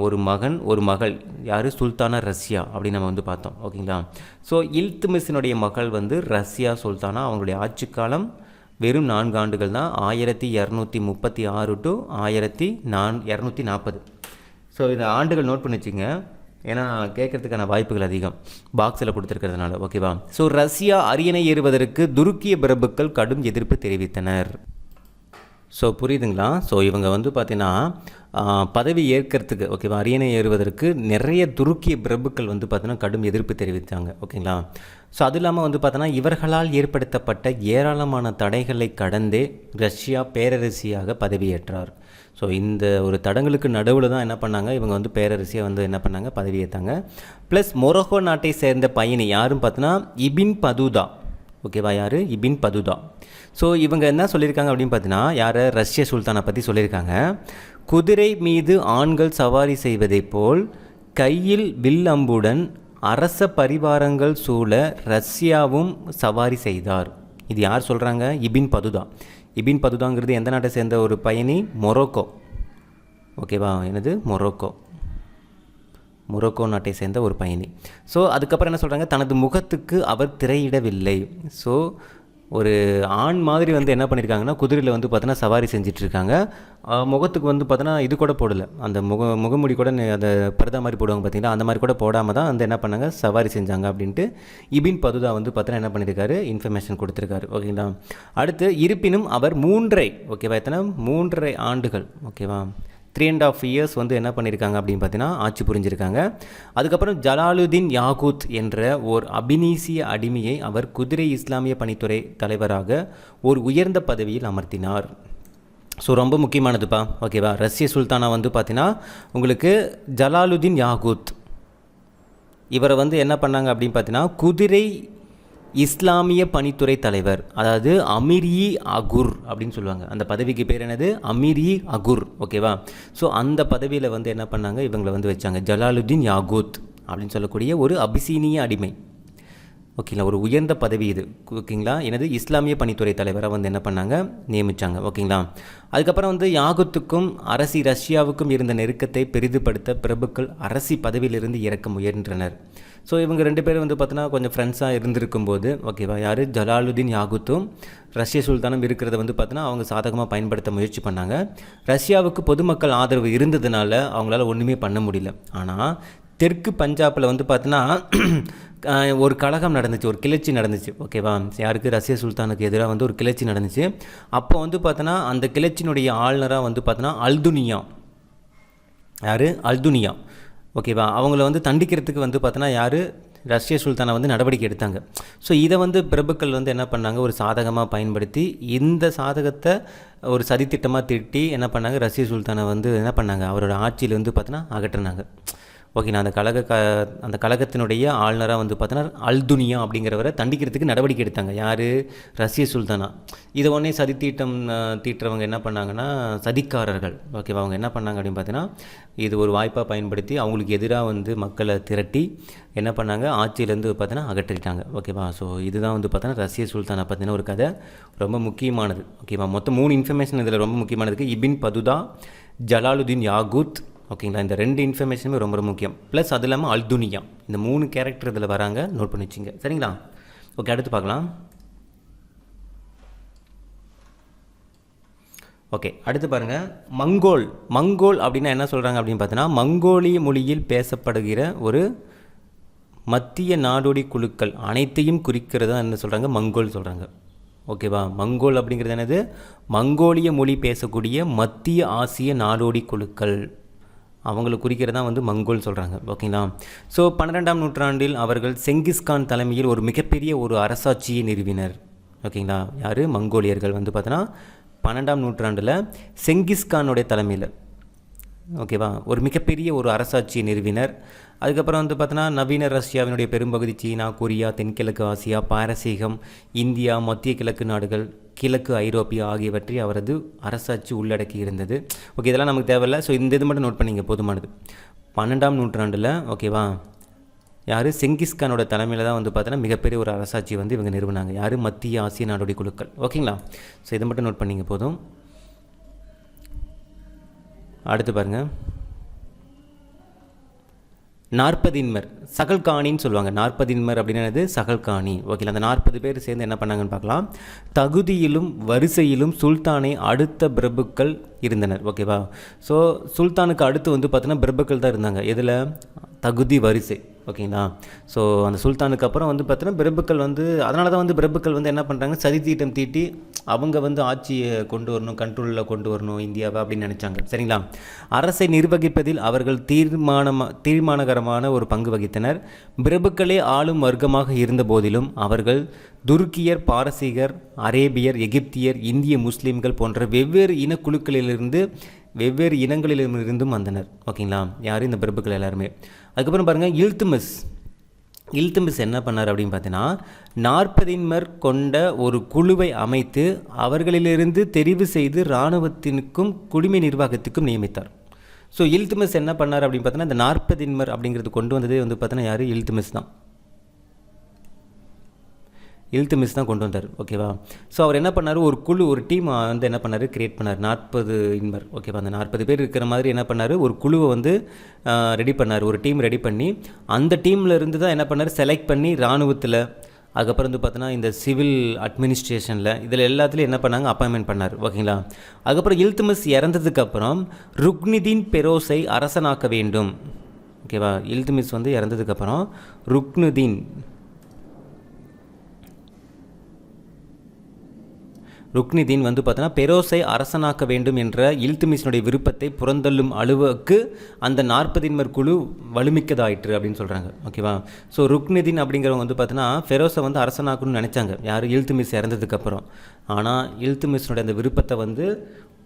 ஒரு மகன் ஒரு மகள் யார், சுல்தானா ரஷ்யா அப்படின்னு நம்ம வந்து பார்த்தோம். ஓகேங்களா. ஸோ இல்துமிஸினுடைய மகள் வந்து ரஷ்யா சுல்தானா. அவங்களுடைய ஆட்சி காலம் வெறும் 4 ஆண்டுகள் தான், 1236 டு 1240. ஸோ இந்த ஆண்டுகள் நோட் பண்ணி வச்சுங்க, ஏன்னா கேட்குறதுக்கான வாய்ப்புகள் அதிகம் பாக்ஸில் கொடுத்துருக்கிறதுனால. ஓகேவா. ஸோ ரஷ்யா அரியணை ஏறுவதற்கு துருக்கிய பிரபுக்கள் கடும் எதிர்ப்பு தெரிவித்தனர். ஸோ புரியுதுங்களா. ஸோ இவங்க வந்து பார்த்தீங்கன்னா பதவி ஏற்கிறதுக்கு, ஓகேவா, அரியணை ஏறுவதற்கு நிறைய துருக்கிய பிரபுக்கள் வந்து பார்த்தீங்கன்னா கடும் எதிர்ப்பு தெரிவித்தாங்க. ஓகேங்களா. ஸோ அது இல்லாமல் வந்து பார்த்தோன்னா இவர்களால் ஏற்படுத்தப்பட்ட ஏராளமான தடைகளை கடந்தே ரஷ்யா பேரரசியாக பதவியேற்றார். ஸோ இந்த ஒரு தடங்களுக்கு நடுவில் தான் என்ன பண்ணாங்க, இவங்க வந்து பேரரசியாக வந்து என்ன பண்ணாங்க, பதவியேற்றாங்க. ப்ளஸ் மொரோக்கோ நாட்டை சேர்ந்த பயணி யாரும் பார்த்தோன்னா இபின் பதுதா, ஓகேவா, யார், இபின் பதுதா. ஸோ இவங்க என்ன சொல்லியிருக்காங்க அப்படின்னு பார்த்தீங்கன்னா, யார், ரஷ்ய சுல்தானை பற்றி சொல்லியிருக்காங்க. குதிரை மீது ஆண்கள் சவாரி செய்வதைப் போல் கையில் வில் அம்புடன் அரச பரிவாரங்கள் சூழ ரஷ்யாவும் சவாரி செய்தார். இது யார் சொல்கிறாங்க, இபின் பதுதா. இபின் பதுதாங்கிறது எந்த நாட்டை சேர்ந்த ஒரு பயணி, மொரோக்கோ, ஓகேவா, என்னது மொரோக்கோ நாட்டை சேர்ந்த ஒரு பயணி. ஸோ அதுக்கப்புறம் என்ன சொல்கிறாங்க, தனது முகத்துக்கு அவர் திரையிடவில்லை. ஸோ ஒரு ஆண் மாதிரி வந்து என்ன பண்ணியிருக்காங்கன்னா குதிரையில் வந்து பார்த்தோன்னா சவாரி செஞ்சிட்ருக்காங்க. முகத்துக்கு வந்து பார்த்தோன்னா இது கூட போடலை, அந்த முகமுடி கூட அந்த பர்தா மாதிரி போடுவாங்க பார்த்தீங்களா, அந்த மாதிரி கூட போடாமல் தான் வந்து என்ன பண்ணாங்க, சவாரி செஞ்சாங்க அப்படின்ட்டு இபின் பதுதா வந்து பார்த்தோன்னா என்ன பண்ணியிருக்காரு, இன்ஃபர்மேஷன் கொடுத்துருக்காரு. ஓகேங்களா. அடுத்து இருப்பினும் அவர் 3.5, ஓகேவா, எத்தனை 3.5 ஆண்டுகள், ஓகேவா, 3.5 years வந்து என்ன பண்ணியிருக்காங்க அப்படின்னு பார்த்தீங்கன்னா ஆட்சி புரிஞ்சிருக்காங்க. அதுக்கப்புறம் ஜலாலுதீன் யாகூத் என்ற ஓர் அபினீசிய அடிமையை அவர் குதிரை இஸ்லாமிய பணித்துறை தலைவராக ஒரு உயர்ந்த பதவியில் அமர்த்தினார். ஸோ ரொம்ப முக்கியமானதுப்பா, ஓகேவா. ரஷ்ய சுல்தானா வந்து பார்த்தீங்கன்னா உங்களுக்கு ஜலாலுதீன் யாகூத், இவரை வந்து என்ன பண்ணாங்க அப்படின்னு பார்த்தீங்கன்னா குதிரை இஸ்லாமிய பணித்துறை தலைவர், அதாவது அமீர்-இ அகுர் அப்படின்னு சொல்லுவாங்க. அந்த பதவிக்கு பேர் என்னது, அமீர்-இ அகுர், ஓகேவா. ஸோ அந்த பதவியில் வந்து என்ன பண்ணாங்க, இவங்களை வந்து வச்சாங்க, ஜலாலுதீன் யாகூத் அப்படின்னு சொல்லக்கூடிய ஒரு அபிசீனிய அடிமை. ஓகேங்களா, ஒரு உயர்ந்த பதவி இது, ஓகேங்களா. எனது இஸ்லாமிய பணித்துறை தலைவராக வந்து என்ன பண்ணாங்க, நியமித்தாங்க. ஓகேங்களா. அதுக்கப்புறம் வந்து யாகூத்துக்கும் அரசி ரஷ்யாவுக்கும் இருந்த நெருக்கத்தை பெரிதுபடுத்த பிரபுக்கள் அரசி பதவியிலிருந்து இறக்க முயன்றனர். ஸோ இவங்க 2 பேரும் வந்து பார்த்தோன்னா கொஞ்சம் ஃப்ரெண்ட்ஸாக இருந்திருக்கும்போது, ஓகேவா, யார், ஜலாலுதீன் யாகூத்தும் ரஷ்ய சுல்தானும் இருக்கிறத வந்து பார்த்தோன்னா அவங்க சாதகமாக பயன்படுத்த முயற்சி பண்ணாங்க. ரஷ்யாவுக்கு பொதுமக்கள் ஆதரவு இருந்ததுனால அவங்களால ஒன்றுமே பண்ண முடியல. ஆனால் தெற்கு பஞ்சாபில் வந்து பார்த்தோன்னா ஒரு கலகம் நடந்துச்சு, ஒரு கிளர்ச்சி நடந்துச்சு, ஓகேவா. யாருக்கு, ரஷ்ய சுல்தானுக்கு எதிராக வந்து ஒரு கிளர்ச்சி நடந்துச்சு. அப்போ வந்து பார்த்தோன்னா அந்த கிளர்ச்சியினுடைய ஆளுநராக வந்து பார்த்தோன்னா அல்துனியா, யார், அல்துனியா, ஓகேவா. அவங்கள வந்து தண்டிக்கிறதுக்கு வந்து பார்த்தோன்னா யார், ரஷ்ய சுல்தானை வந்து நடவடிக்கை எடுத்தாங்க. ஸோ இதை வந்து பிரபுக்கள் வந்து என்ன பண்ணாங்க, ஒரு சாதகமாக பயன்படுத்தி இந்த சாதகத்தை ஒரு சதித்திட்டமாக திட்டி என்ன பண்ணாங்க, ரஷ்ய சுல்தானை வந்து என்ன பண்ணாங்க, அவரோட ஆட்சியில் வந்து பார்த்தோன்னா அகற்றினாங்க. ஓகேண்ணா. அந்த கழகத்தினுடைய ஆளுநராக வந்து பார்த்தோன்னா அல்துனியா அப்படிங்கிறவரை தண்டிக்கிறதுக்கு நடவடிக்கை எடுத்தாங்க. யார், ரஷ்ய சுல்தானா. இதை உடனே சதித்தீட்டம் தீட்டுறவங்க என்ன பண்ணாங்கன்னா சதிக்காரர்கள், ஓகேவா, அவங்க என்ன பண்ணாங்க அப்படின்னு பார்த்தீங்கன்னா இது ஒரு வாய்ப்பாக பயன்படுத்தி அவங்களுக்கு எதிராக வந்து மக்களை திரட்டி என்ன பண்ணாங்க, ஆட்சியிலேருந்து பார்த்தோன்னா அகற்றிட்டாங்க. ஓகேவா. ஸோ இதுதான் வந்து பார்த்தோன்னா ரஷ்ய சுல்தானை பற்றின ஒரு கதை, ரொம்ப முக்கியமானது. ஓகேவா. மொத்தம் 3 இன்ஃபர்மேஷன் இதில் ரொம்ப முக்கியமானதுக்கு, இபின் பதுதா, ஜலாலுதீன் யாகூத், ஓகேங்களா. இந்த 2 இன்ஃபர்மேஷனுமே ரொம்ப ரொம்ப முக்கியம். ப்ளஸ் அது இல்லாமல் அல்துனியா, இந்த 3 கேரக்டர் இதில் வராங்க, நோட் பண்ணி வச்சுங்க. சரிங்களா. ஓகே, அடுத்து பார்க்கலாம். ஓகே, அடுத்து பாருங்கள் மங்கோல். மங்கோல் அப்படின்னா என்ன சொல்கிறாங்க அப்படின்னு பார்த்தீங்கன்னா, மங்கோலிய மொழியில் பேசப்படுகிற ஒரு மத்திய நாடோடி குழுக்கள் அனைத்தையும் குறிக்கிறதா என்ன சொல்கிறாங்க, மங்கோல் சொல்கிறாங்க. ஓகேவா, மங்கோல் அப்படிங்கிறது என்னது, மங்கோலிய மொழி பேசக்கூடிய மத்திய ஆசிய நாடோடி குழுக்கள், அவங்களை குறிக்கிறதா வந்து மங்கோல் சொல்கிறாங்க. ஓகேங்களா. ஸோ 12ஆம் நூற்றாண்டில் அவர்கள் செங்கிஸ்கான் தலைமையில் ஒரு மிகப்பெரிய ஒரு அரசாட்சியை நிறுவினர். ஓகேங்களா, யார், மங்கோலியர்கள் வந்து பார்த்தோன்னா 12ஆம் நூற்றாண்டில் செங்கிஸ்கானுடைய தலைமையில் ஓகேவா ஒரு மிகப்பெரிய ஒரு அரசாட்சியை நிறுவினர். அதுக்கப்புறம் வந்து பார்த்தோன்னா நவீன ரஷ்யாவினுடைய பெரும்பகுதி சீனா, கொரியா, தென்கிழக்கு ஆசியா, பாரசீகம், இந்தியா, மத்திய கிழக்கு நாடுகள், கிழக்கு ஐரோப்பியா ஆகியவற்றை அவரது அரசாட்சி உள்ளடக்கி இருந்தது. ஓகே, இதெல்லாம் நமக்கு தேவையில்லை. ஸோ இந்த இது மட்டும் நோட் பண்ணிங்க போதுமானது. 12ஆம் நூற்றாண்டில் ஓகேவா யார், செங்கிஸ்கானோட தலைமையில் தான் வந்து பார்த்தோன்னா மிகப்பெரிய ஒரு அரசாட்சி வந்து இவங்க நிறுவனாங்க. யார், மத்திய ஆசிய நாடோடி குழுக்கள். ஓகேங்களா. ஸோ இதை மட்டும் நோட் பண்ணிங்க போதும். அடுத்து பாருங்கள், நாற்பதின்மர் சகல்காணின்னு சொல்லுவாங்க. நாற்பதின்மர் அப்படின்னது சகல்காணி. ஓகே, அந்த 40 பேர் சேர்ந்து என்ன பண்ணாங்கன்னு பார்க்கலாம். தகுதியிலும் வரிசையிலும் சுல்தானை அடுத்த பிரபுக்கள் இருந்தனர். ஓகேவா. ஸோ சுல்தானுக்கு அடுத்து வந்து பார்த்தீங்கன்னா பிரபுக்கள் தான் இருந்தாங்க. எதில், தகுதி வரிசை. ஓகேங்களா. ஸோ அந்த சுல்தானுக்கு அப்புறம் வந்து பார்த்தீங்கன்னா பிரபுக்கள் வந்து, அதனால தான் வந்து பிரபுக்கள் வந்து என்ன பண்ணுறாங்க, சதி தீட்டம் தீட்டி அவங்க வந்து ஆட்சியை கொண்டு வரணும், கண்ட்ரோலில் கொண்டு வரணும் இந்தியாவை அப்படின்னு நினச்சாங்க. சரிங்களா. அரசை நிர்வகிப்பதில் அவர்கள் தீர்மானகரமான ஒரு பங்கு வகித்தனர். பிரபுக்களே ஆளும் வர்க்கமாக இருந்த போதிலும் அவர்கள் துருக்கியர், பாரசீகர், அரேபியர், எகிப்தியர், இந்திய முஸ்லீம்கள் போன்ற வெவ்வேறு இனக்குழுக்களிலிருந்து வெவ்வேறு இனங்களிலிருந்தும் வந்தனர். ஓகேங்களா, யார், இந்த பிரபுக்கள் எல்லாருமே. அதுக்கப்புறம் பாருங்கள், இல்துமிஸ் என்ன பண்ணார் அப்படின்னு பார்த்தீங்கன்னா, 40 கொண்ட ஒரு குழுவை அமைத்து அவர்களிலிருந்து தெரிவு செய்து இராணுவத்திற்கும் குடிமை நிர்வாகத்துக்கும் நியமித்தார். ஸோ இல்துமிஸ் என்ன பண்ணார் அப்படின்னு பார்த்தீங்கன்னா, இந்த 40 அப்படிங்கிறது கொண்டு வந்ததே வந்து பார்த்தீங்கன்னா யார், இல்துமிஸ் தான். இல்துமிஸ் தான் கொண்டு வந்தார். ஓகேவா. ஸோ அவர் என்ன பண்ணார், ஒரு குழு, ஒரு டீம் வந்து என்ன பண்ணார், கிரியேட் பண்ணார். 40 ஓகேவா. அந்த 40 பேர் இருக்கிற மாதிரி என்ன பண்ணார், ஒரு குழுவை வந்து ரெடி பண்ணார். ஒரு டீம் ரெடி பண்ணி அந்த டீமில் இருந்து தான் என்ன பண்ணார், செலக்ட் பண்ணி இராணுவத்தில், அதுக்கப்புறம் வந்து பார்த்தோன்னா இந்த சிவில் அட்மினிஸ்ட்ரேஷனில், இதில் எல்லாத்துலேயும் என்ன பண்ணாங்க, அப்பாயின்மெண்ட் பண்ணார். ஓகேங்களா. அதுக்கப்புறம் இல்துமிஸ் இறந்ததுக்கப்புறம் ருக்னுதீன் பெரோஸை அரசனாக்க வேண்டும். ஓகேவா. இல்துமிஸ் வந்து இறந்ததுக்கப்புறம் ருக்னுதீன் வந்து பார்த்தோன்னா பெரோஸை அரசனாக்க வேண்டும் என்ற இல்துமிஸினுடைய விருப்பத்தை புறந்தள்ளும் அளவுக்கு அந்த 40 குழு வலுமிக்கதாயிற்று அப்படின்னு சொல்கிறாங்க. ஓகேவா. ஸோ ருக்னுதீன் அப்படிங்கிறவங்க வந்து பார்த்தோன்னா ஃபெரோஸை வந்து அரசனாக்கணும்னு நினச்சாங்க, யார், இல்துமிஸ் இறந்ததுக்கப்புறம். ஆனால் இல்துமிஸினுடைய அந்த விருப்பத்தை வந்து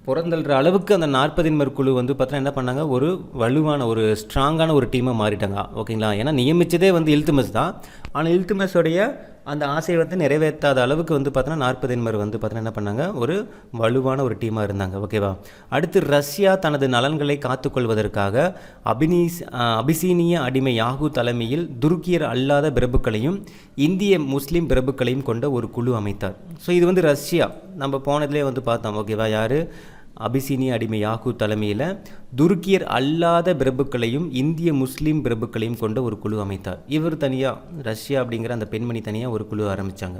புறந்தள்ளுற அளவுக்கு அந்த 40 குழு வந்து பார்த்தோன்னா என்ன பண்ணாங்க, ஒரு வலுவான ஒரு ஸ்ட்ராங்கான ஒரு டீமாக மாறிட்டாங்க. ஓகேங்களா. ஏன்னா நியமித்ததே வந்து இல்துமிஸ் தான். ஆனால் இல்துமிஸோடைய அந்த ஆசையை வந்து நிறைவேற்றாத அளவுக்கு வந்து பார்த்தோன்னா 40 வந்து பார்த்தோன்னா என்ன பண்ணாங்க, ஒரு வலுவான ஒரு டீமாக இருந்தாங்க. ஓகேவா. அடுத்து ரஷ்யா தனது நலன்களை காத்துக்கொள்வதற்காக அபிசீனிய அடிமை யாகு தலைமையில் துருக்கியர் அல்லாத பிரபுக்களையும் இந்திய முஸ்லீம் பிரபுக்களையும் கொண்ட ஒரு குழு அமைத்தார். ஸோ இது வந்து ரஷ்யா நம்ம போனதுலேயே வந்து பார்த்தோம். ஓகேவா. யார், அபிசீனிய அடிமை யாகு தலைமையில் துருக்கியர் அல்லாத பிரபுக்களையும் இந்திய முஸ்லீம் பிரபுக்களையும் கொண்ட ஒரு குழு அமைத்தார். இவர் தனியாக, ரஷ்யா அப்படிங்கிற அந்த பெண்மணி தனியாக ஒரு குழு ஆரம்பித்தாங்க.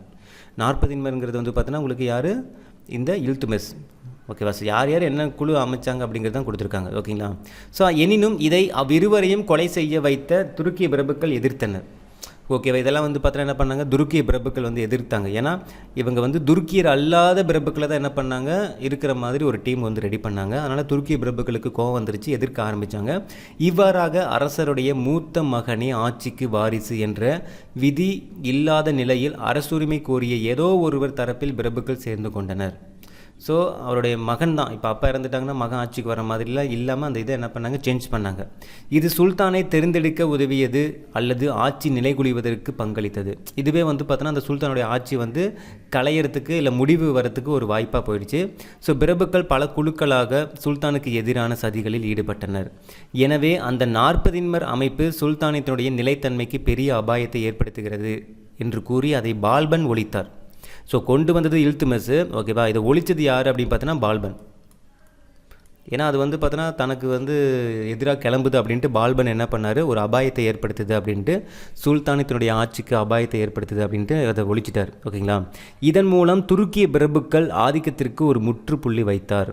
40 வந்து பார்த்தோன்னா உங்களுக்கு யார், இந்த இல்துமிஸ். ஓகேவா. ஸோ யார் யார் என்ன குழு அமைச்சாங்க அப்படிங்கிறது தான் கொடுத்துருக்காங்க. ஓகேங்களா. ஸோ எனினும் இதை அவ்விருவரையும் கொலை செய்ய வைத்த துருக்கிய பிரபுக்கள் எதிர்த்தனர். ஓகேவா. இதெல்லாம் வந்து பார்த்தோன்னா என்ன பண்ணாங்க, துருக்கிய பிரபுக்கள் வந்து எதிர்த்தாங்க. ஏன்னா இவங்க வந்து துருக்கியர் அல்லாத பிரபுக்களை தான் என்ன பண்ணாங்க, இருக்கிற மாதிரி ஒரு டீம் வந்து ரெடி பண்ணாங்க. அதனால் துருக்கிய பிரபுக்களுக்கு கோபம் வந்துருச்சு, எதிர்க்க ஆரம்பித்தாங்க. இவ்வாறாக அரசருடைய மூத்த மகனே ஆட்சிக்கு வாரிசு என்ற விதி இல்லாத நிலையில் அரசுரிமை கோரிய ஏதோ ஒருவர் தரப்பில் பிரபுக்கள் சேர்ந்து கொண்டனர். ஸோ அவருடைய மகன் தான், இப்போ அப்பா இறந்துட்டாங்கன்னா மகன் ஆட்சிக்கு வர மாதிரிலாம் இல்லாமல் அந்த இதை என்ன பண்ணாங்க, சேஞ்ச் பண்ணாங்க. இது சுல்தானை தெரிந்தெடுக்க உதவியது அல்லது ஆட்சி நிலைகுலிவதற்கு பங்களித்தது. இதுவே வந்து பார்த்தோன்னா அந்த சுல்தானுடைய ஆட்சி வந்து களையறதுக்கு இல்லை முடிவு வரத்துக்கு ஒரு வாய்ப்பாக போயிடுச்சு. ஸோ பிரபுக்கள் பல குழுக்களாக சுல்தானுக்கு எதிரான சதிகளில் ஈடுபட்டனர். எனவே அந்த 40 அமைப்பு சுல்தானத்தினுடைய நிலைத்தன்மைக்கு பெரிய அபாயத்தை ஏற்படுத்துகிறது என்று கூறி அதை பால்பன் ஒழித்தார். ஸோ கொண்டு வந்தது இல்துமிஸ். ஓகேவா. இதை ஒழிச்சது யார் அப்படின்னு பார்த்தோன்னா பால்பன். ஏன்னா அது வந்து பார்த்தோன்னா தனக்கு வந்து எதிராக கிளம்புது அப்படின்ட்டு பால்பன் என்ன பண்ணார், ஒரு அபாயத்தை ஏற்படுத்துது அப்படின்ட்டு, சுல்தானத்தினுடைய ஆட்சிக்கு அபாயத்தை ஏற்படுத்துது அப்படின்ட்டு அதை ஒழிச்சிட்டார். ஓகேங்களா. இதன் மூலம் துருக்கிய பிரபுக்கள் ஆதிக்கத்திற்கு ஒரு முற்றுப்புள்ளி வைத்தார்.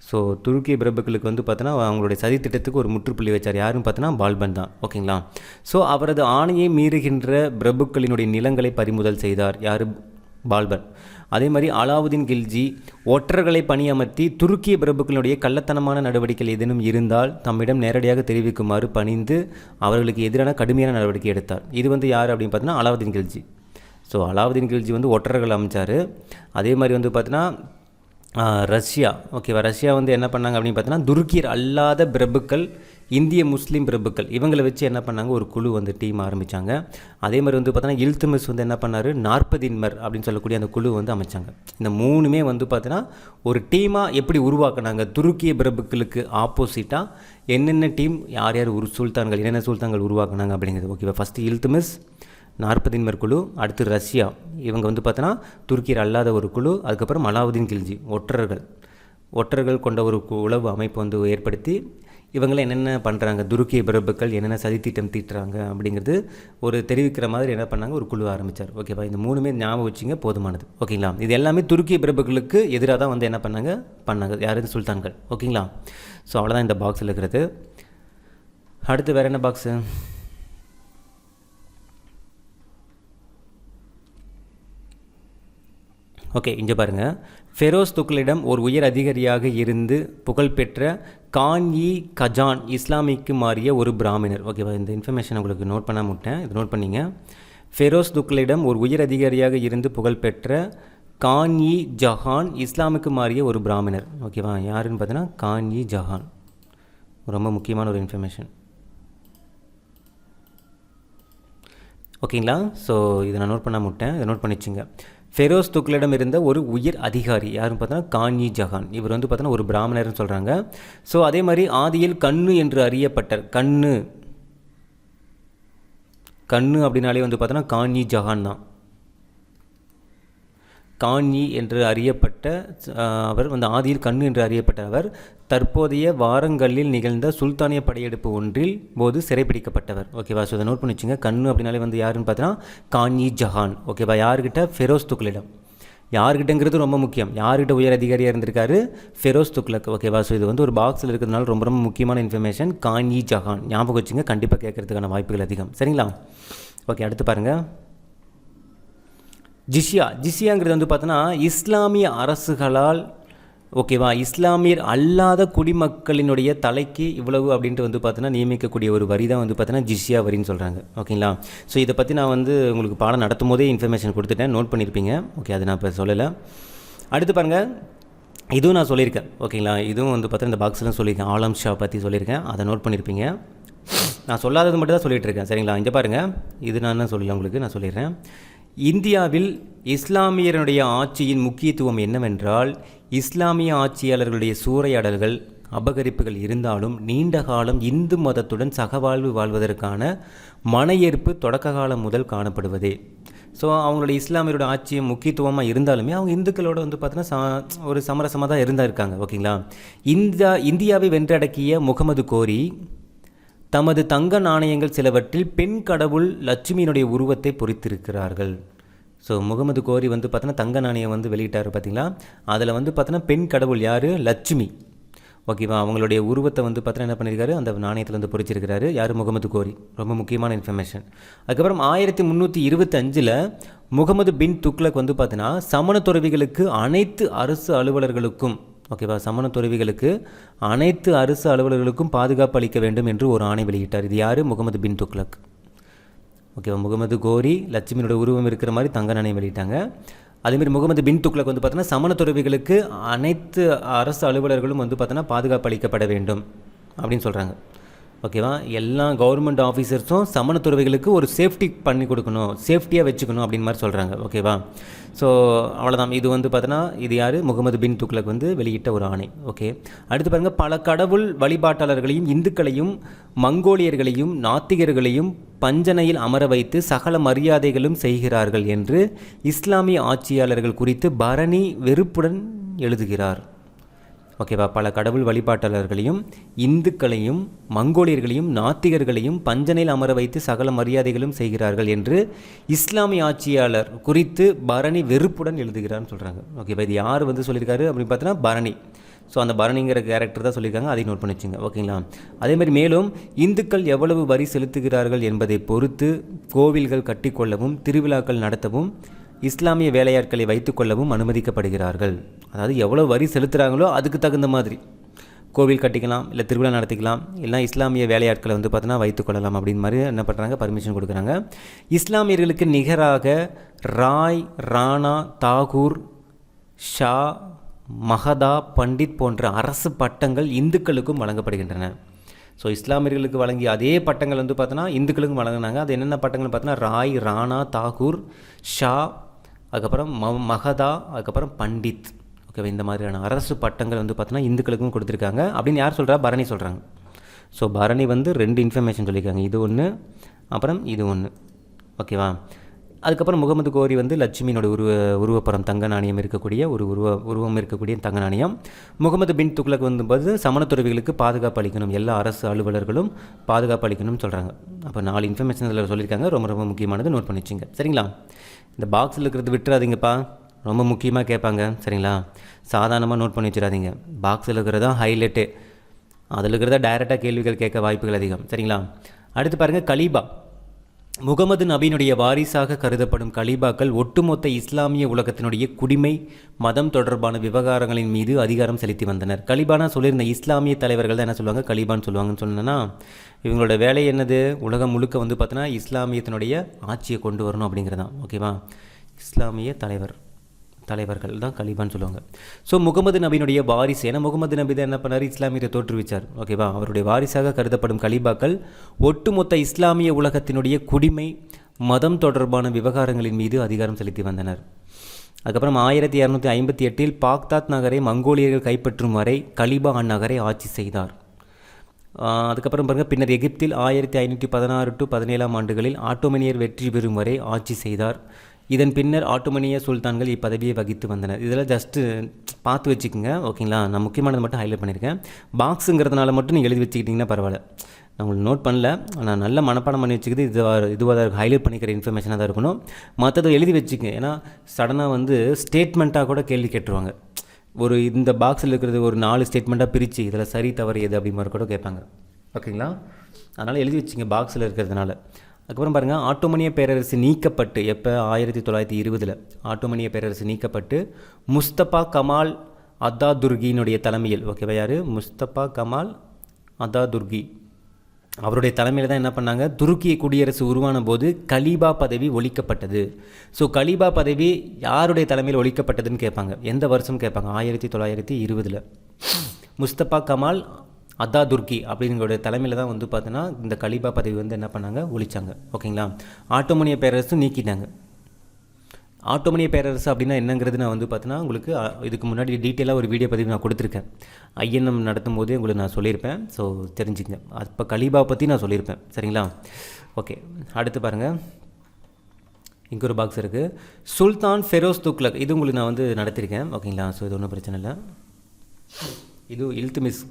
ஸோ துருக்கிய பிரபுக்களுக்கு வந்து பார்த்தோன்னா அவங்களுடைய சதி திட்டத்துக்கு ஒரு முற்றுப்புள்ளி வச்சார். யாருன்னு பார்த்தோன்னா பால்பன் தான். ஓகேங்களா. ஸோ அவரது ஆணையை மீறுகின்ற பிரபுக்களினுடைய நிலங்களை பறிமுதல் செய்தார். யார்? பால்பன். அதே மாதிரி அலாவுதீன் கில்ஜி ஒற்றர்களை பணியமர்த்தி துருக்கிய பிரபுக்களுடைய கள்ளத்தனமான நடவடிக்கைகள் ஏதேனும் இருந்தால் தம்மிடம் நேரடியாக தெரிவிக்குமாறு பணிந்து அவர்களுக்கு எதிரான கடுமையான நடவடிக்கை எடுத்தார். இது வந்து யார் அப்படின்னு பார்த்தீங்கன்னா அலாவுதீன் கில்ஜி. ஸோ அலாவுதீன் கில்ஜி வந்து ஒற்றர்கள் அமைச்சார். அதே மாதிரி வந்து பார்த்தீங்கன்னா ரஷ்யா, ஓகேவா, ரஷ்யா வந்து என்ன பண்ணாங்க அப்படின்னு பார்த்தீங்கன்னா துருக்கியர் அல்லாத பிரபுக்கள், இந்திய முஸ்லீம் பிரபுக்கள் இவங்களை வச்சு என்ன பண்ணாங்க, ஒரு குழு வந்து டீம் ஆரம்பித்தாங்க. அதே மாதிரி வந்து பார்த்தீங்கன்னா இல்துமிஸ் வந்து என்ன பண்ணார், நாற்பதின்மர் அப்படின்னு சொல்லக்கூடிய அந்த குழு வந்து அமைச்சாங்க. இந்த மூணுமே வந்து பார்த்தீங்கன்னா ஒரு டீமாக எப்படி உருவாக்குனாங்க, துருக்கிய பிரபுக்களுக்கு ஆப்போசிட்டாக என்னென்ன டீம், யார் யார் சுல்தான்கள், என்னென்ன சுல்தான்கள் உருவாக்குனாங்க அப்படிங்கிறது. ஓகேவா. ஃபஸ்ட்டு இல்துமிஸ், நாற்பதின்மர் குழு, அடுத்து ரஷ்யா, இவங்க வந்து பார்த்தோன்னா துருக்கியர் அல்லாத ஒரு குழு, அதுக்கப்புறம் அலாவுதீன் கில்ஜி ஒற்றர்கள் கொண்ட ஒரு உளவு அமைப்பு வந்து ஏற்படுத்தி இவங்களை என்னென்ன பண்ணுறாங்க, துருக்கிய பிரபுக்கள் என்னென்ன சதித்திட்டம் தீட்டுறாங்க அப்படிங்கிறது ஒரு தெரிவிக்கிற மாதிரி என்ன பண்ணாங்க, ஒரு குழு ஆரம்பித்தார். ஓகேவா. இந்த மூணுமே ஞாபகம் வச்சிங்க போதுமானது. ஓகேங்களா. இது எல்லாமே துருக்கிய பிரபுக்களுக்கு எதிராக தான் வந்து என்ன பண்ணாங்க யாரும் சுல்தான்கள். ஓகேங்களா. ஸோ அவ்வளோதான் இந்த பாக்ஸில் இருக்கிறது. அடுத்து வேறு என்ன பாக்ஸு? ஓகே, இங்கே பாருங்கள். ஃபெரோஸ் துக்ளக்கிடம் ஒரு உயர் அதிகாரியாக இருந்து புகழ்பெற்ற கான்-இ கஜான் இஸ்லாமிக்கு மாறிய ஒரு பிராமணர். ஓகேவா. இந்த இன்ஃபர்மேஷன் உங்களுக்கு நோட் பண்ண முட்டேன், இது நோட் பண்ணிங்க. ஃபெரோஸ் துக்ளக்கிடம் ஒரு உயர் அதிகாரியாக இருந்து புகழ்பெற்ற கான்-இ ஜஹான் இஸ்லாமுக்கு மாறிய ஒரு பிராமணர். ஓகேவா. யாருன்னு பார்த்தீங்கன்னா கான்-இ ஜஹான். ரொம்ப முக்கியமான ஒரு இன்ஃபர்மேஷன். ஓகேங்களா. ஸோ இதை நான் நோட் பண்ண முட்டேன், இதை நோட் பண்ணிச்சுங்க. ஃபெரோஸ் துக்ளக்கிடம் இருந்த ஒரு உயர் அதிகாரி யாருன்னு பார்த்தோன்னா கான்-இ ஜஹான். இவர் வந்து பார்த்தோன்னா ஒரு பிராமணர்னு சொல்கிறாங்க. ஸோ அதே மாதிரி ஆதியில் கண்ணு என்று அறியப்பட்டார். கண்ணு அப்படின்னாலே வந்து பார்த்தோன்னா கான்-இ ஜஹான் தான். கான்-இ என்று அறியப்பட்ட அவர் வந்து ஆதியில் கண்ணு என்று அறியப்பட்ட அவர் தற்போதைய வாரங்களில் நிகழ்ந்த சுல்தானிய படையெடுப்பு ஒன்றில் போது சிறைப்பிடிக்கப்பட்டவர். ஓகேவா. ஸோ இதை நோட் பண்ணி வச்சுங்க. கண்ணு அப்படின்னாலே வந்து யாருன்னு பார்த்தீங்கன்னா கான்-இ ஜஹான். ஓகேவா. யார்கிட்ட? ஃபெரோஸ் துக்ளக்கிடம். யார்கிட்டங்கிறது ரொம்ப முக்கியம். யார்கிட்ட உயர் அதிகாரியாக இருந்திருக்காரு? ஃபெரோஸ் துக்ளக். ஓகேவா. ஸோ இது வந்து ஒரு பாக்ஸில் இருக்கிறதுனால ரொம்ப ரொம்ப முக்கியமான இன்ஃபர்மேஷன். கான்-இ ஜஹான் ஞாபகம் வச்சுங்க, கண்டிப்பாக கேட்கறதுக்கான வாய்ப்புகள் அதிகம். சரிங்களா. ஓகே, அடுத்து பாருங்கள். ஜிஸ்யாங்கிறது வந்து பார்த்தோன்னா இஸ்லாமிய அரசுகளால், ஓகேவா, இஸ்லாமியர் அல்லாத குடிமக்களினுடைய தலைக்கு இவ்வளவு அப்படின்ட்டு வந்து பார்த்தோன்னா நியமிக்கக்கூடிய ஒரு வரி தான் வந்து பார்த்தோன்னா ஜிஸ்யா வரின்னு சொல்கிறாங்க. ஓகேங்களா. ஸோ இதை பற்றி நான் வந்து உங்களுக்கு பாடம் நடத்தும் போதே இன்ஃபர்மேஷன் கொடுத்துட்டேன், நோட் பண்ணியிருப்பீங்க. ஓகே, அது நான் இப்போ சொல்லலை. அடுத்து பாருங்கள். இதுவும் நான் சொல்லியிருக்கேன். ஓகேங்களா. இதுவும் வந்து பார்த்தா இந்த பாக்ஸ்லாம் சொல்லியிருக்கேன். ஆலம் ஷா பற்றி சொல்லியிருக்கேன், அதை நோட் பண்ணியிருப்பீங்க. நான் சொல்லாதது மட்டும் தான் சொல்லிகிட்டு இருக்கேன். சரிங்களா. இங்கே பாருங்கள். இது நான் என்ன சொல்லலை உங்களுக்கு, நான் சொல்லிடுறேன். இந்தியாவில் இஸ்லாமியருடைய ஆட்சியின் முக்கியத்துவம் என்னவென்றால், இஸ்லாமிய ஆட்சியாளர்களுடைய சூறையாடல்கள், அபகரிப்புகள் இருந்தாலும் நீண்ட காலம் இந்து மதத்துடன் சகவாழ்வு வாழ்வதற்கான மன ஏற்பு தொடக்க காலம் முதல் காணப்படுவதே. ஸோ அவங்களுடைய இஸ்லாமியரோட ஆட்சியும் முக்கியத்துவமாக இருந்தாலுமே அவங்க இந்துக்களோட வந்து பார்த்தீங்கன்னா ஒரு சமரசமாக தான் இருக்காங்க. ஓகேங்களா. இந்தியாவை வென்றடக்கிய முகமது கோரி தமது தங்க நாணயங்கள் சிலவற்றில் பெண் கடவுள் லட்சுமியினுடைய உருவத்தை பொறித்திருக்கிறார்கள். ஸோ முகமது கோரி வந்து பார்த்தோன்னா தங்க நாணயம் வந்து வெளியிட்டார் பார்த்தீங்களா. அதில் வந்து பார்த்தோன்னா பெண் கடவுள் யார்? லட்சுமி. ஓகேவா. அவங்களுடைய உருவத்தை வந்து பார்த்தோன்னா என்ன பண்ணியிருக்காரு, அந்த நாணயத்தில் வந்து பொறிச்சிருக்கிறாரு. யார்? முகமது கோரி. ரொம்ப முக்கியமான இன்ஃபர்மேஷன். அதுக்கப்புறம் 1325 முகமது பின் துக்ளக் வந்து பார்த்தீங்கன்னா சமண துறவிகளுக்கு அனைத்து அரசு அலுவலர்களுக்கும், ஓகேவா, சமண துறவிகளுக்கு அனைத்து அரசு அலுவலர்களுக்கும் பாதுகாப்பு அளிக்க வேண்டும் என்று ஒரு ஆணை வெளியிட்டார். இது யார்? முகமது பின் துக்ளக். ஓகேவா. முகமது கோரி லட்சுமியோட உருவம் இருக்கிற மாதிரி தங்க நாணயம் வெளியிட்டாங்க. அதேமாதிரி முகமது பின் துக்ளக் வந்து பார்த்தோன்னா சமண துறவிகளுக்கு அனைத்து அரசு அலுவலர்களும் வந்து பார்த்தோன்னா பாதுகாப்பு அளிக்கப்பட வேண்டும் அப்படின்னு சொல்கிறாங்க. ஓகேவா. எல்லா கவர்மெண்ட் ஆஃபீஸர்ஸும் சமண துறவிகளுக்கு ஒரு சேஃப்டி பண்ணி கொடுக்கணும், சேஃப்டியாக வச்சுக்கணும் அப்படின்னு மாதிரி சொல்கிறாங்க. ஓகேவா. ஸோ அவ்வளோதான். இது வந்து பார்த்தோன்னா இது யார்? முகமது பின் துக்ளக் வந்து வெளியிட்ட ஒரு ஆணை. ஓகே, அடுத்து பாருங்கள். பல கடவுள் வழிபாட்டாளர்களையும் இந்துக்களையும் மங்கோலியர்களையும் நாத்திகர்களையும் பஞ்சனையில் அமர வைத்து சகல மரியாதைகளும் செய்கிறார்கள் என்று இஸ்லாமிய ஆட்சியாளர்கள் குறித்து பரணி வெறுப்புடன் எழுதுகிறார். ஓகேவா. பல கடவுள் வழிபாட்டாளர்களையும் இந்துக்களையும் மங்கோலியர்களையும் நாத்திகர்களையும் பஞ்சனையில் அமர வைத்து சகல மரியாதைகளும் செய்கிறார்கள் என்று இஸ்லாமிய ஆட்சியாளர் குறித்து பரணி வெறுப்புடன் எழுதுகிறார்னு சொல்கிறாங்க. ஓகேவா. இது யார் வந்து சொல்லியிருக்காரு அப்படின்னு பார்த்தோன்னா பரணி. ஸோ அந்த பரணிங்கிற கேரக்டர் தான் சொல்லியிருக்காங்க, அதையும் நோட் பண்ணி வச்சுங்க. ஓகேங்களா? அதேமாதிரி மேலும் இந்துக்கள் எவ்வளவு வரி செலுத்துகிறார்கள் என்பதை பொறுத்து கோவில்கள் கட்டிக்கொள்ளவும் திருவிழாக்கள் நடத்தவும் இஸ்லாமிய வேலையாட்களை வைத்துக்கொள்ளவும் அனுமதிக்கப்படுகிறார்கள். அதாவது எவ்வளோ வரி செலுத்துகிறாங்களோ அதுக்கு தகுந்த மாதிரி கோவில் கட்டிக்கலாம், இல்லை திருவிழா நடத்திக்கலாம், இல்லை இஸ்லாமிய வேலையாட்களை வந்து பார்த்தீங்கன்னா வைத்துக்கொள்ளலாம் அப்படின்னு மாதிரி என்ன பண்ணுறாங்க, பர்மிஷன் கொடுக்குறாங்க. இஸ்லாமியர்களுக்கு நிகராக ராய், ராணா, தாகூர், ஷா, மகதா, பண்டித் போன்ற அரசு பட்டங்கள் இந்துக்களுக்கும் வழங்கப்படுகின்றன. ஸோ இஸ்லாமியர்களுக்கு வழங்கிய அதே பட்டங்கள் வந்து பார்த்தோன்னா இந்துக்களுக்கும் வழங்கினாங்க. அது என்னென்ன பட்டங்கள்னு பார்த்தோன்னா ராய், ராணா, தாகூர், ஷா, அதுக்கப்புறம் மகதா, அதுக்கப்புறம் பண்டித். ஓகேவா? இந்த மாதிரியான அரசு பட்டங்கள் வந்து பார்த்தோன்னா இந்துக்களுக்கும் கொடுத்துருக்காங்க அப்படின்னு யார் சொல்கிறா? பரணி சொல்கிறாங்க. ஸோ பரணி வந்து 2 இன்ஃபர்மேஷன் சொல்லியிருக்காங்க, இது ஒன்று, அப்புறம் இது ஒன்று. ஓகேவா? அதுக்கப்புறம் முகமது கோரி வந்து லட்சுமியினோட உருவப்படம் தங்க நாணயம் இருக்கக்கூடிய ஒரு உருவம் இருக்கக்கூடிய தங்க நாணயம். முகமது பின் துக்ளக் வந்தும்போது சமணத்துறவிகளுக்கு பாதுகாப்பு அளிக்கணும், எல்லா அரசு அலுவலர்களும் பாதுகாப்பு அளிக்கணும்னு சொல்கிறாங்க. அப்போ 4 இன்ஃபர்மேஷன் இதில் சொல்லியிருக்காங்க, ரொம்ப ரொம்ப முக்கியமானது, நோட் பண்ணி வச்சுங்க. சரிங்களா? இந்த பாக்ஸில் இருக்கிறது விட்டுறாதீங்கப்பா, ரொம்ப முக்கியமாக கேட்பாங்க. சரிங்களா? சாதாரணமாக நோட் பண்ணி வச்சிடாதீங்க. பாக்ஸில் இருக்கிறதா ஹைலைட்டு, அதில் இருக்கிறதா டைரெக்டாக கேள்விகள் கேட்க வாய்ப்புகள் அதிகம். சரிங்களா? அடுத்து பாருங்கள், கலீபா. முகமது நபியினுடைய வாரிசாக கருதப்படும் கலீபாக்கள் ஒட்டுமொத்த இஸ்லாமிய உலகத்தினுடைய குடிமை மதம் தொடர்பான விவகாரங்களின் மீது அதிகாரம் செலுத்தி வந்தனர். கலீபானா சொல்லியிருந்த இஸ்லாமிய தலைவர்கள் தான் என்ன சொல்லுவாங்க, கலீபான்னு சொல்லுவாங்கன்னு சொன்னேன்னா, இவங்களோட வேலை என்னது, உலகம் முழுக்க வந்து பார்த்தோன்னா இஸ்லாமியத்தினுடைய ஆட்சியை கொண்டு வரணும் அப்படிங்கிறதான். ஓகேவா? இஸ்லாமிய தலைவர்கள் தான் கலீபான்னு சொல்லுவாங்க. ஸோ முகமது நபியினுடைய வாரிசு, ஏன்னா முகமது நபி தான் என்ன பண்ணார், இஸ்லாமியத்தை தோற்றுவிச்சார். ஓகேவா? அவருடைய வாரிசாக கருதப்படும் கலீபாக்கள் ஒட்டுமொத்த இஸ்லாமிய உலகத்தினுடைய குடிமை மதம் தொடர்பான விவகாரங்களின் மீது அதிகாரம் செலுத்தி வந்தனர். அதுக்கப்புறம் 1258 பாக்தாத் நகரை மங்கோலியர்கள் கைப்பற்றும் வரை கலீபா அந்நகரை ஆட்சி செய்தார். அதுக்கப்புறம் பாருங்கள், பின்னர் எகிப்தில் 1516 to 17 ஆண்டுகளில் ஆட்டோமனியர் வெற்றி பெறும் வரை ஆட்சி செய்தார். இதன் பின்னர் ஆட்டோமனிய சுல்தான்கள் இப்பதவியை வகித்து வந்தனர். இதெல்லாம் ஜஸ்ட்டு பார்த்து வச்சுக்கோங்க. ஓகேங்களா? நான் முக்கியமானது மட்டும் ஹைலைட் பண்ணியிருக்கேன். பாக்ஸுங்கிறதுனால மட்டும் நீங்கள் எழுதி வச்சுக்கிட்டிங்கன்னா பரவாயில்ல, நான் உங்களுக்கு நோட் பண்ணல, நான் நல்ல மனப்பாடம் பண்ணி வச்சுக்கிது இதுவாக தான் ஹைலைட் பண்ணிக்கிற இன்ஃபர்மேஷனாக தான் இருக்கணும். மற்றதை எழுதி வச்சுக்கங்க, ஏன்னா சடனாக வந்து ஸ்டேட்மெண்ட்டாக கூட கேள்வி கேட்டுருவாங்க. ஒரு இந்த பாக்ஸில் இருக்கிறது ஒரு 4 ஸ்டேட்மெண்ட்டாக பிரித்து இதில் சரி தவறு எது அப்படி மாதிரி கூட கேட்பாங்க. ஓகேங்களா? அதனால் எழுதி வச்சுங்க பாக்ஸில் இருக்கிறதுனால. அதுக்கப்புறம் பாருங்கள், ஆட்டோமனிய பேரரசு நீக்கப்பட்டு எப்போ 1920 ஆட்டோமனிய பேரரசு நீக்கப்பட்டு முஸ்தபா கமால் அத்தாதுர்கியினுடைய தலைமையில், ஓகேவா, யார், முஸ்தபா கமால் அத்தாதுர்கி, அவருடைய தலைமையில் தான் என்ன பண்ணாங்க, துருக்கிய குடியரசு உருவான போது கலீபா பதவி ஒழிக்கப்பட்டது. ஸோ கலீபா பதவி யாருடைய தலைமையில் ஒழிக்கப்பட்டதுன்னு கேட்பாங்க, எந்த வருஷம் கேட்பாங்க, 1920 முஸ்தபா கமால் அத்தாதுர்கி அப்படிங்கிற தலைமையில் தான் வந்து பார்த்தீங்கன்னா இந்த கலீபா பதவி வந்து என்ன பண்ணாங்க, ஒழிச்சாங்க. ஓகேங்களா? ஆட்டோமனிய பேரரசு நீக்கிட்டாங்க. ஆட்டோமனிய பேரரசு அப்படின்னா என்னங்கிறது நான் வந்து பார்த்தீங்கன்னா உங்களுக்கு இதுக்கு முன்னாடி டீட்டெயிலாக ஒரு வீடியோ பதிவு நான் கொடுத்துருக்கேன். ஐஎன்எம் நடத்தும் போதே உங்களுக்கு நான் சொல்லியிருப்பேன். ஸோ தெரிஞ்சுக்கங்க, அப்போ கலீபா பற்றி நான் சொல்லியிருப்பேன். சரிங்களா? ஓகே, அடுத்து பாருங்கள், இங்கே ஒரு பாக்ஸ் இருக்குது, சுல்தான் ஃபெரோஸ் துக்ளக். இது உங்களுக்கு நான் வந்து நடத்தியிருக்கேன். ஓகேங்களா? ஸோ இது ஒன்றும் பிரச்சனை இல்லை. இது இல்துமிஸ்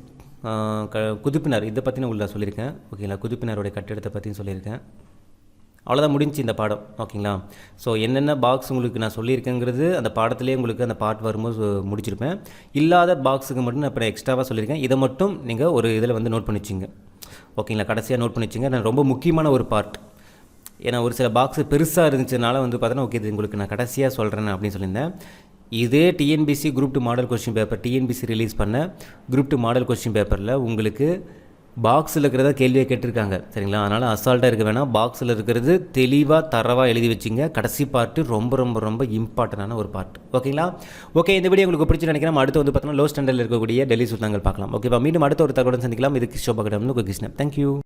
குதுப்பினார், இதை பற்றி நான் உங்களுக்கு சொல்லியிருக்கேன். ஓகேங்களா? குதுப்பினாரோடைய கட்டிடத்தை பற்றியும் சொல்லியிருக்கேன். அவ்வளோதான், முடிஞ்சு இந்த பாடம். ஓகேங்களா? ஸோ என்னென்ன பாக்ஸ் உங்களுக்கு நான் சொல்லியிருக்கேங்கிறது அந்த பாடத்திலே உங்களுக்கு அந்த பார்ட் வரும்போது முடிச்சிருப்பேன். இல்லாத பாக்ஸுக்கு மட்டும் நான் இப்போ எக்ஸ்ட்ராவாக சொல்லியிருக்கேன். இதை மட்டும் நீங்கள் ஒரு இதில் வந்து நோட் பண்ணிச்சிங்க. ஓகேங்களா? கடைசியாக நோட் பண்ணிச்சிங்க. நான் ரொம்ப முக்கியமான ஒரு பார்ட், ஏன்னா ஒரு சில பாக்ஸு பெருசாக இருந்துச்சுனால வந்து பார்த்தோன்னா ஓகே இது உங்களுக்கு நான் கடைசியாக சொல்கிறேன் அப்படின்னு சொல்லியிருந்தேன். இதே TNPSC group 2 model question paper, TNPSC release பண்ண குரூப் 2 மாடல் கொஸ்டின் பேப்பரில் உங்களுக்கு பாக்ஸில் இருக்கிறதா கேள்வியை கேட்டிருக்காங்க. சரிங்களா? அதனால் அசால்ட்டாக இருக்க வேணாம், பாக்ஸில் இருக்கிறது தெளிவாக தரவாக எழுதி வச்சுங்க. கடைசி பார்ட்டு ரொம்ப ரொம்ப ரொம்ப இம்பார்ட்டண்டான ஒரு பார்ட். ஓகேங்களா? ஓகே, இந்த வீடியோ உங்களுக்கு பிடிச்சி நினைக்கிறேன். அடுத்து வந்து பார்த்தோன்னா லோ ஸ்டாண்டர்டில் இருக்கக்கூடிய டெல்லி சுல்தான்கள் பார்க்கலாம். ஓகேவா? மீண்டும் அடுத்த ஒரு தகவலுடன் சந்திக்கலாம். இது கிஷோபகடம்னு கிருஷ்ணன். தேங்க்யூ.